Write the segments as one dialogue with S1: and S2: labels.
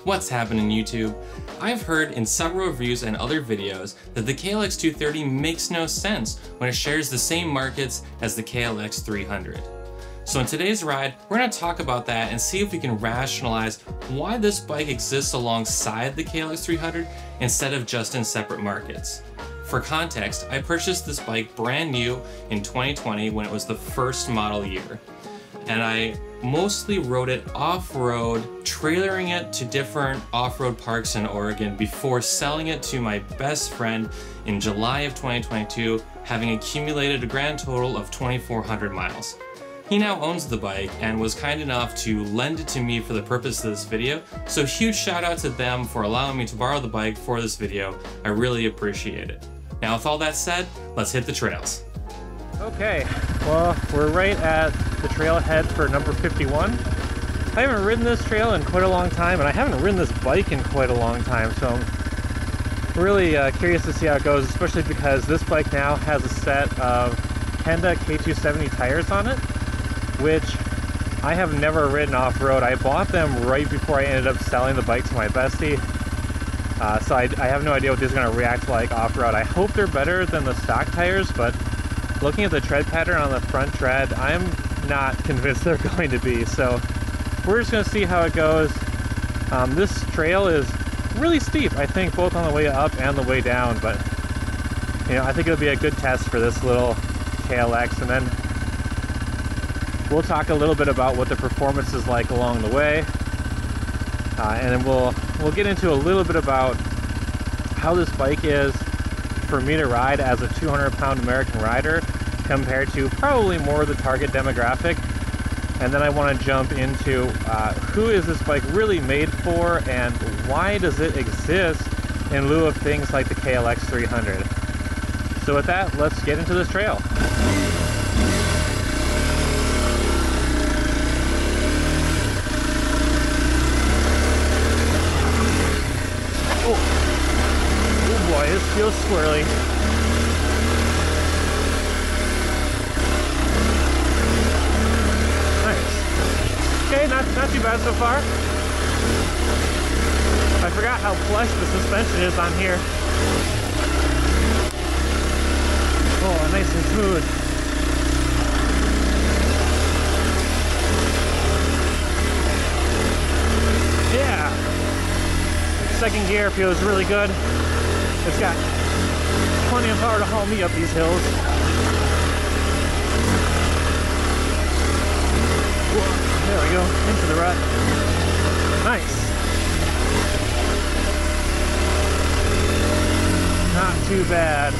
S1: What's happening, YouTube? I've heard in several reviews and other videos that the KLX 230 makes no sense when it shares the same markets as the KLX 300. So in today's ride, we're going to talk about that and see if we can rationalize why this bike exists alongside the KLX 300 instead of just in separate markets. For context, I purchased this bike brand new in 2020 when it was the first model year. And I mostly rode it off-road, trailering it to different off-road parks in Oregon before selling it to my best friend in July of 2022, having accumulated a grand total of 2,400 miles. He now owns the bike and was kind enough to lend it to me for the purpose of this video, so huge shout out to them for allowing me to borrow the bike for this video. I really appreciate it. Now with all that said, let's hit the trails.
S2: Okay, well, we're right at the trailhead for number 51. I haven't ridden this trail in quite a long time, and I haven't ridden this bike in quite a long time, so I'm really curious to see how it goes, especially because this bike now has a set of Honda K270 tires on it, which I have never ridden off-road. I bought them right before I ended up selling the bike to my bestie, so I have no idea what these are going to react like off-road. I hope they're better than the stock tires, but looking at the tread pattern on the front tread, I'm not convinced they're going to be, so we're just going to see how it goes. This trail is really steep, I think, both on the way up and the way down, but you know, I think it'll be a good test for this little KLX, and then we'll talk a little bit about what the performance is like along the way, and then we'll get into a little bit about how this bike is for me to ride as a 200-pound American rider compared to probably more of the target demographic. And then I want to jump into who is this bike really made for and why does it exist in lieu of things like the KLX 300. So with that, let's get into this trail. Boy, this feels swirly. Nice. Okay, not too bad so far. I forgot how plush the suspension is on here. Oh, nice and smooth. Yeah. Second gear feels really good. It's got plenty of power to haul me up these hills. Whoa, there we go, into the rut. Nice. Not too bad.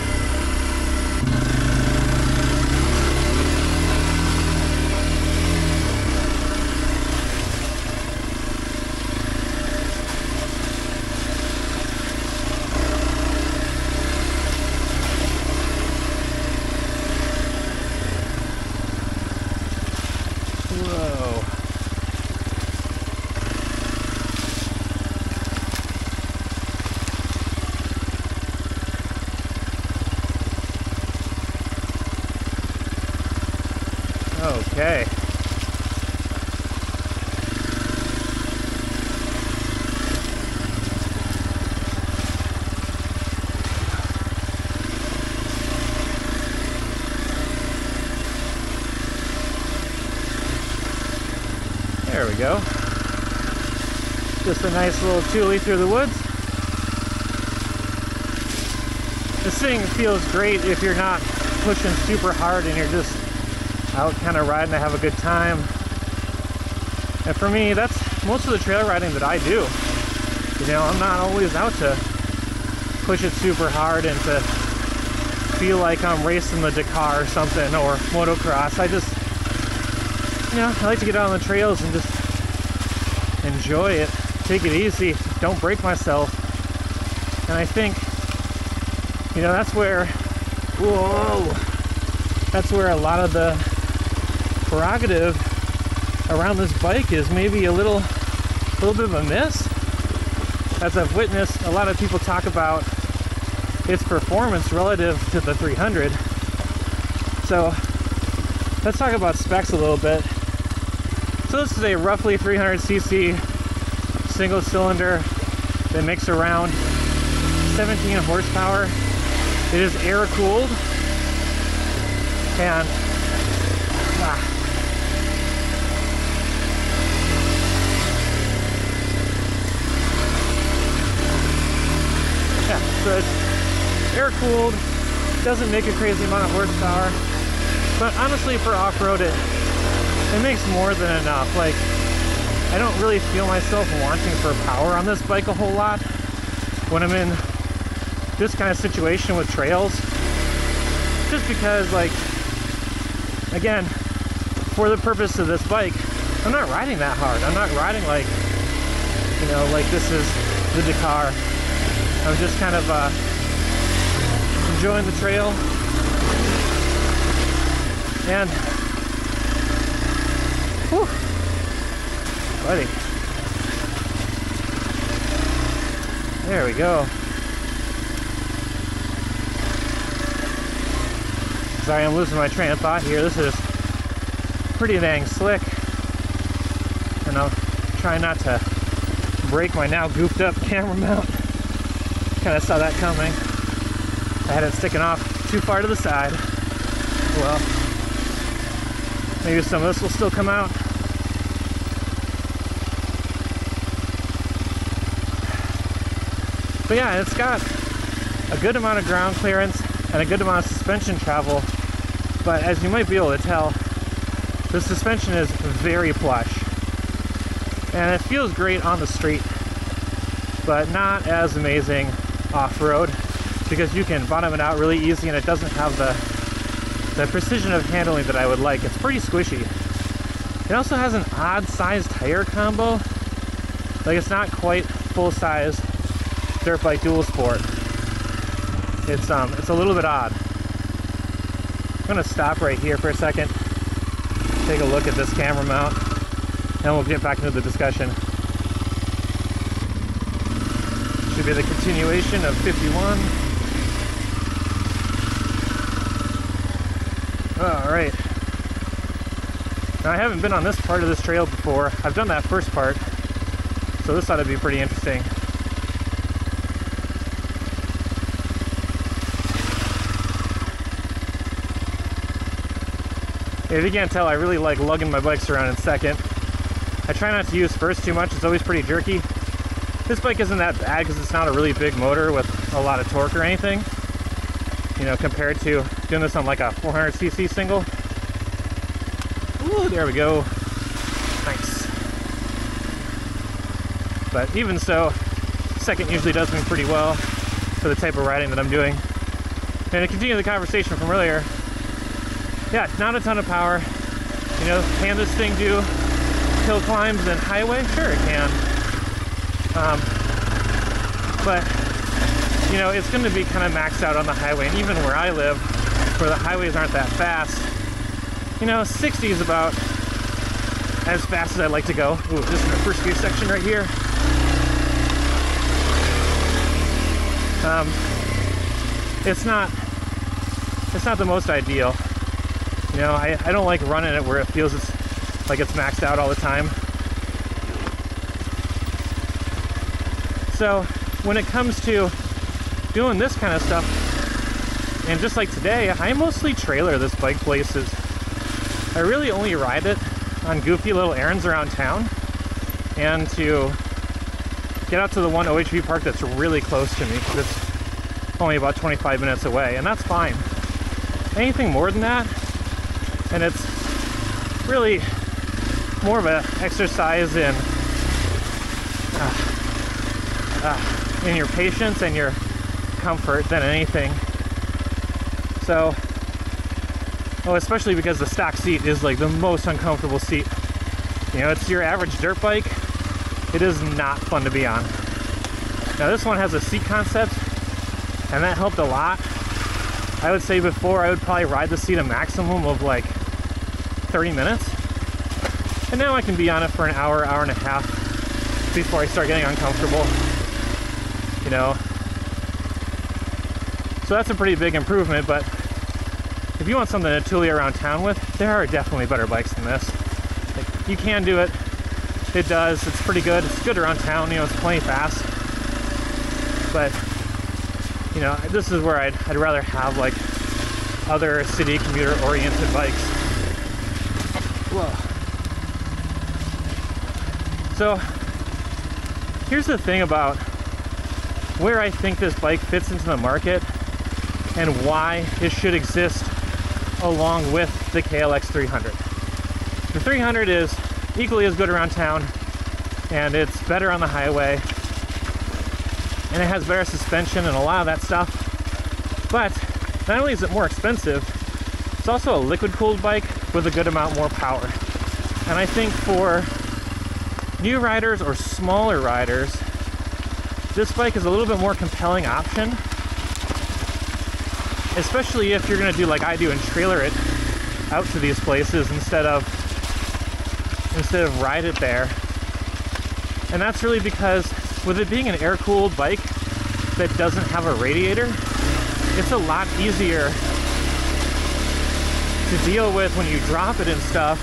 S2: Okay. There we go. Just a nice little toolie through the woods. This thing feels great if you're not pushing super hard and you're just out kind of riding to have a good time. And for me, that's most of the trail riding that I do. You know, I'm not always out to push it super hard and to feel like I'm racing the Dakar or something, or motocross. I just, you know, I like to get out on the trails and just enjoy it, take it easy, don't break myself. And I think, you know, that's where, whoa, that's where a lot of the prerogative around this bike is maybe a little bit of a miss. As I've witnessed a lot of people talk about its performance relative to the 300. So let's talk about specs a little bit. So this is a roughly 300cc single cylinder that makes around 17 horsepower. It is air cooled, and yeah, so it's air cooled, doesn't make a crazy amount of horsepower, but honestly for off-road it makes more than enough. Like, I don't really feel myself wanting for power on this bike a whole lot when I'm in this kind of situation with trails, just because, like, again, for the purpose of this bike, I'm not riding that hard. I'm not riding like, you know, like this is the Dakar. I'm just kind of enjoying the trail, and whew, buddy, there we go. Sorry, I'm losing my train of thought here. This is pretty dang slick, and I'll try not to break my now goofed up camera mount. Kind of saw that coming. I had it sticking off too far to the side. Well, maybe some of this will still come out. But yeah, it's got a good amount of ground clearance and a good amount of suspension travel. But as you might be able to tell, the suspension is very plush. And it feels great on the street, but not as amazing off-road, because you can bottom it out really easy and it doesn't have the precision of handling that I would like. It's pretty squishy. It also has an odd size tire combo. Like, it's not quite full-size dirt bike dual sport. It's a little bit odd. I'm gonna stop right here for a second, take a look at this camera mount, and we'll get back into the discussion. Should be the continuation of 51. All right. Now, I haven't been on this part of this trail before. I've done that first part, so this ought to be pretty interesting. If you can't tell, I really like lugging my bikes around in second. I try not to use first too much. It's always pretty jerky. This bike isn't that bad because it's not a really big motor with a lot of torque or anything, you know, compared to doing this on like a 400cc single. Ooh, there we go. Nice. But even so, second usually does me pretty well for the type of riding that I'm doing. And to continue the conversation from earlier, yeah, not a ton of power. You know, can this thing do hill climbs and highway? Sure it can. But, you know, it's going to be kind of maxed out on the highway. And even where I live, where the highways aren't that fast, you know, 60 is about as fast as I like to go. Ooh, this is the first gear section right here. It's not the most ideal. You know, I don't like running it where it feels like it's maxed out all the time. So when it comes to doing this kind of stuff, and just like today, I mostly trailer this bike places. I really only ride it on goofy little errands around town, and to get out to the one OHV park that's really close to me, because it's only about 25 minutes away, and that's fine. Anything more than that, and it's really more of an exercise in your patience and your comfort than anything. So, especially because the stock seat is like the most uncomfortable seat. You know, it's your average dirt bike. It is not fun to be on. Now this one has a seat concept, and that helped a lot. I would say before I would probably ride the seat a maximum of like 30 minutes. And now I can be on it for an hour, hour and a half before I start getting uncomfortable. You know, so that's a pretty big improvement. But if you want something to toolie around town with, there are definitely better bikes than this. Like, you can do it. It does. It's pretty good. It's good around town. You know, it's plenty fast. But you know, this is where I'd rather have like other city commuter-oriented bikes. Whoa. So here's the thing about where I think this bike fits into the market and why it should exist along with the KLX 300. The 300 is equally as good around town, and it's better on the highway, and it has better suspension and a lot of that stuff. But not only is it more expensive, it's also a liquid-cooled bike with a good amount more power. And I think for new riders or smaller riders, this bike is a little bit more compelling option, especially if you're going to do like I do and trailer it out to these places instead of ride it there. And that's really because with it being an air-cooled bike that doesn't have a radiator, it's a lot easier to deal with when you drop it and stuff.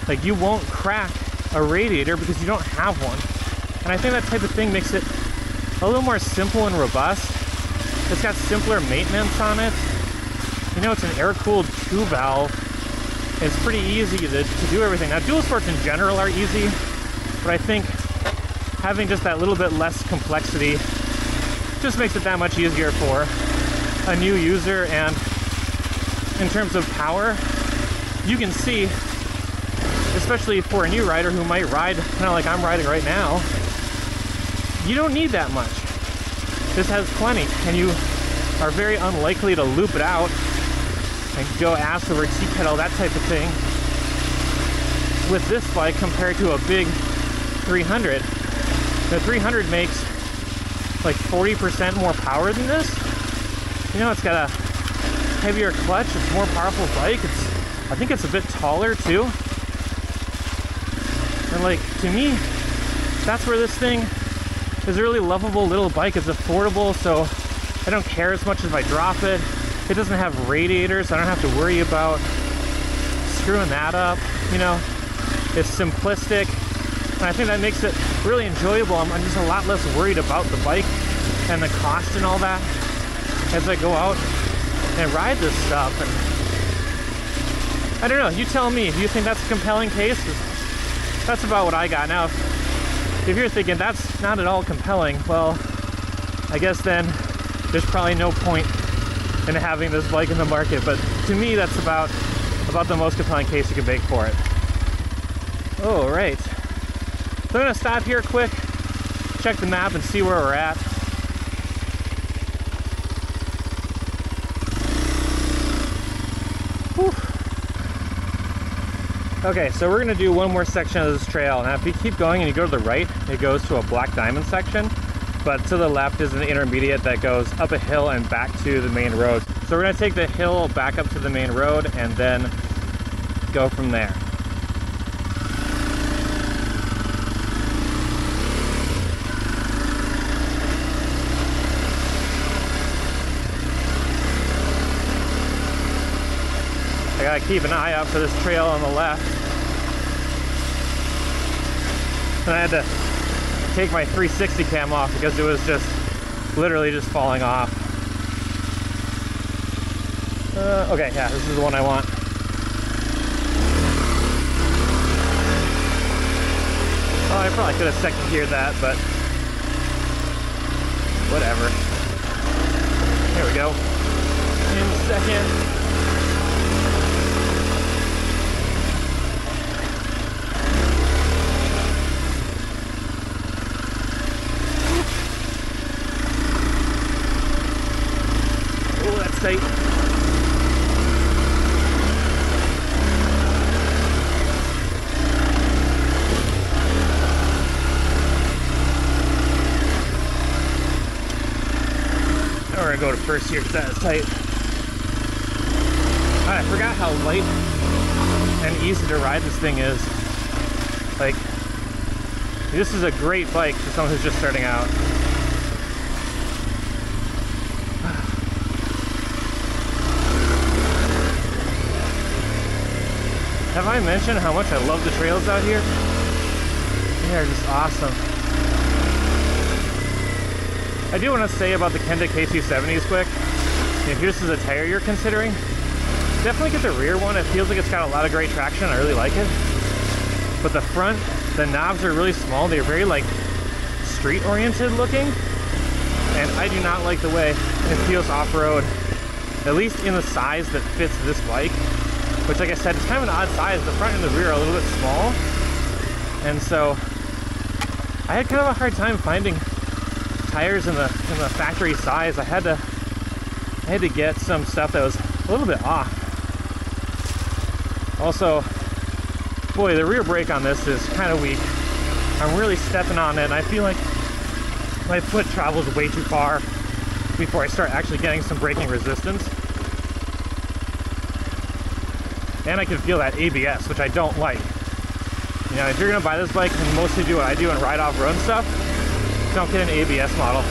S2: Like, you won't crack a radiator because you don't have one. And I think that type of thing makes it a little more simple and robust. It's got simpler maintenance on it. You know, it's an air-cooled 2-valve. It's pretty easy to do everything. Now, dual sports in general are easy, but I think having just that little bit less complexity just makes it that much easier for a new user. And in terms of power, you can see, especially for a new rider who might ride kind of like I'm riding right now, you don't need that much. This has plenty, and you are very unlikely to loop it out and go ass over tea kettle, that type of thing, with this bike compared to a big 300. The 300 makes like 40% more power than this. You know, it's got a heavier clutch, it's a more powerful bike. I think it's a bit taller too. And like, to me, that's where this thing is a really lovable little bike. It's affordable, so I don't care as much if I drop it. It doesn't have radiators, so I don't have to worry about screwing that up. You know, it's simplistic, and I think that makes it really enjoyable. I'm just a lot less worried about the bike and the cost and all that as I go out and ride this stuff. And I don't know, you tell me, do you think that's a compelling case? That's about what I got. Now, if you're thinking that's not at all compelling, well, I guess then there's probably no point in having this bike in the market. But to me, that's about the most compelling case you can make for it. Oh, right. So I'm gonna stop here quick, check the map and see where we're at. Whew. Okay, so we're gonna do one more section of this trail. Now, if you keep going and you go to the right, it goes to a Black Diamond section, but to the left is an intermediate that goes up a hill and back to the main road. So we're gonna take the hill back up to the main road and then go from there. I gotta keep an eye out for this trail on the left. And I had to take my 360 cam off because it was just literally just falling off. Okay, yeah, this is the one I want. Oh, I probably could have second geared that, but whatever. Here we go. In second. Tight. Now we're gonna go to first here because that is tight. I forgot how light and easy to ride this thing is. Like, this is a great bike for someone who's just starting out. Have I mentioned how much I love the trails out here? They're just awesome. I do want to say about the Kenda K270s quick. If this is a tire you're considering, definitely get the rear one. It feels like it's got a lot of great traction. I really like it. But the front, the knobs are really small. They're very like street oriented looking. And I do not like the way it feels off-road, at least in the size that fits this bike, which, like I said, is kind of an odd size. The front and the rear are a little bit small. And so I had kind of a hard time finding tires in the factory size. I had to get some stuff that was a little bit off. Also, boy, the rear brake on this is kind of weak. I'm really stepping on it, and I feel like my foot travels way too far before I start actually getting some braking resistance. And I can feel that ABS, which I don't like. You know, if you're gonna buy this bike and mostly do what I do and ride off-road stuff, don't get an ABS model.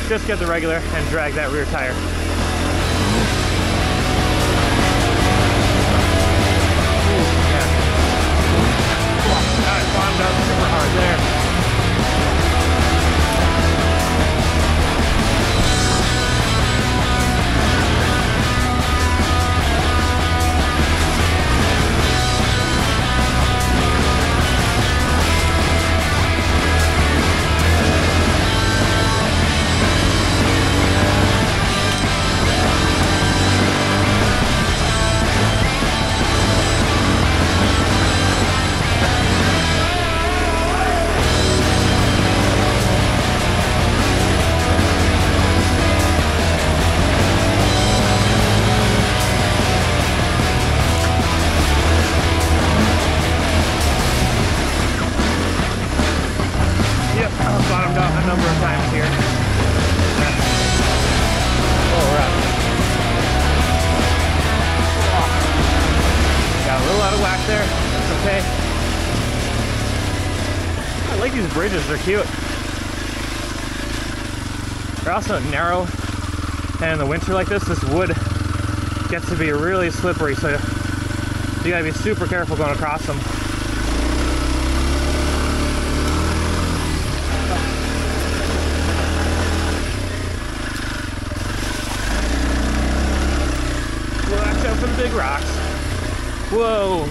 S2: Just get the regular and drag that rear tire. That bombed out super hard there. These bridges are cute. They're also narrow, and in the winter like this wood gets to be really slippery, so you gotta be super careful going across them. Watch out for the big rocks. Whoa.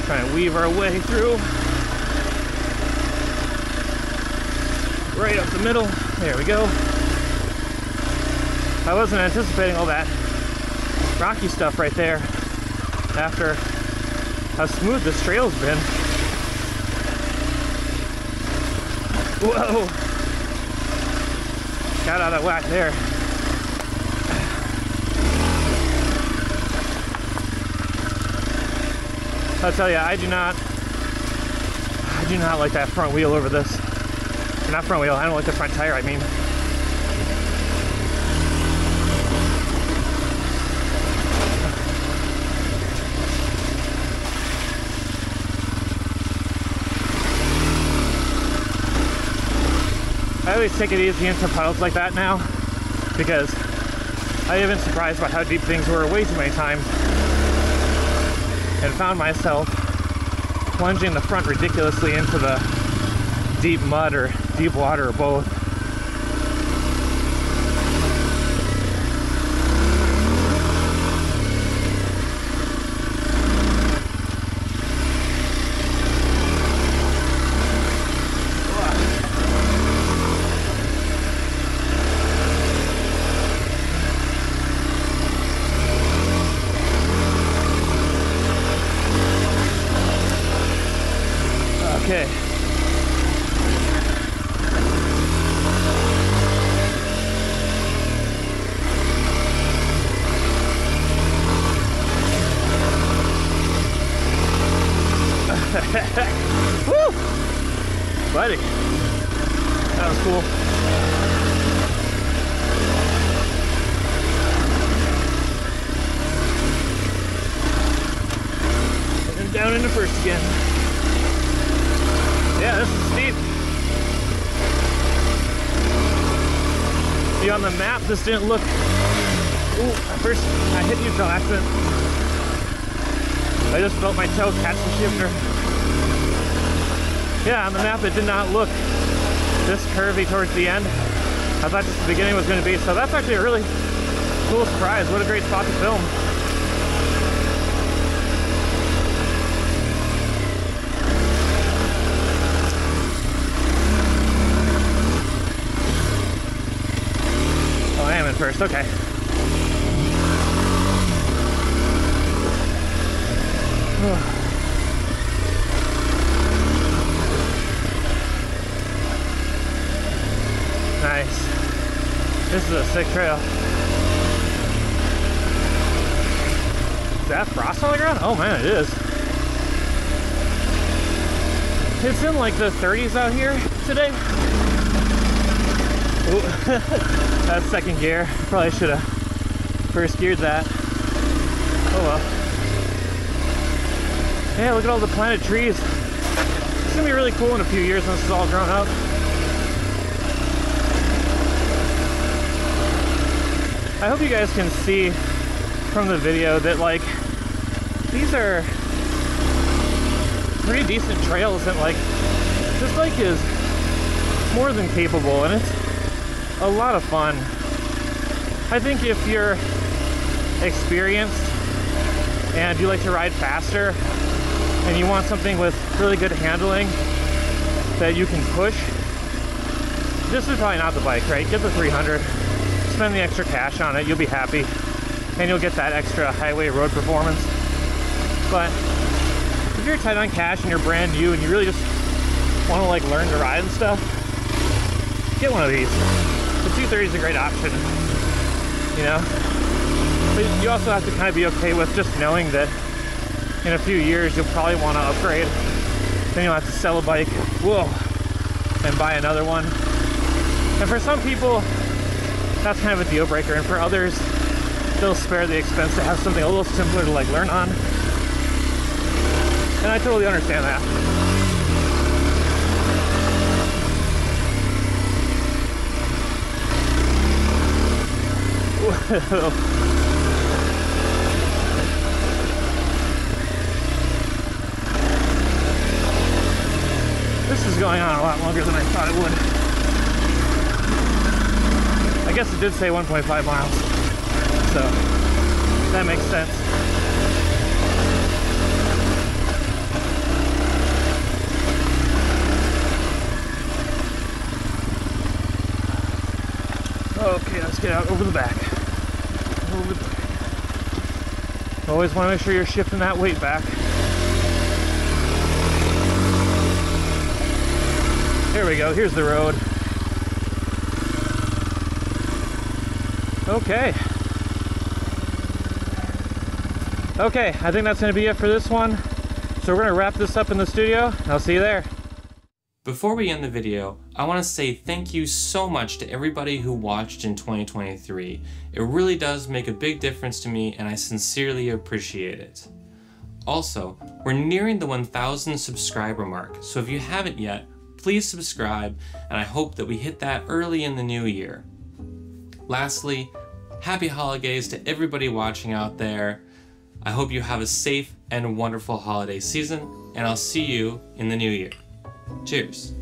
S2: Trying to weave our way through. Right up the middle. There we go. I wasn't anticipating all that rocky stuff right there after how smooth this trail's been. Whoa! Got out of whack there. I'll tell you, I do not like that front wheel over this. Or not front wheel, I don't like the front tire, I mean. I always take it easy into puddles like that now, because I have been surprised by how deep things were way too many times. And found myself plunging the front ridiculously into the deep mud or deep water or both. Okay. Woo! Buddy. That was cool. And down into first again. Yeah, this is steep. See, on the map, this didn't look... Ooh, at first I hit you till accident. I just felt my toe catch the shifter. Yeah, on the map it did not look this curvy towards the end. I thought just the beginning was going to be, so that's actually a really cool surprise. What a great spot to film. Oh, I am in first, okay. Nice. This is a sick trail. Is that frost on the ground? Oh man, it is. It's in like the 30s out here today. That's second gear. Probably should have first geared that. Oh well. Yeah, look at all the planted trees. It's gonna be really cool in a few years when this is all grown up. I hope you guys can see from the video that like these are pretty decent trails, and like this bike is more than capable and it's a lot of fun. I think if you're experienced and you like to ride faster and you want something with really good handling that you can push, this is probably not the bike, right? Get the 300. Spend the extra cash on it, you'll be happy, and you'll get that extra highway road performance. But if you're tight on cash and you're brand new and you really just want to like learn to ride and stuff, get one of these. The 230 is a great option, you know. But you also have to kind of be okay with just knowing that in a few years you'll probably want to upgrade. Then you'll have to sell a bike, whoa, and buy another one. And for some people, that's kind of a deal breaker, and for others, they'll spare the expense to have something a little simpler to like learn on. And I totally understand that. This is going on a lot longer than I thought it would. I guess it did say 1.5 miles, so that makes sense. Okay, let's get out over the back. Over the back. Always want to make sure you're shifting that weight back. There we go, here's the road. Okay. Okay, I think that's going to be it for this one. So we're going to wrap this up in the studio. I'll see you there.
S1: Before we end the video, I want to say thank you so much to everybody who watched in 2023. It really does make a big difference to me, and I sincerely appreciate it. Also, we're nearing the 1,000 subscriber mark, so if you haven't yet, please subscribe, and I hope that we hit that early in the new year. Lastly, happy holidays to everybody watching out there. I hope you have a safe and wonderful holiday season, and I'll see you in the new year. Cheers.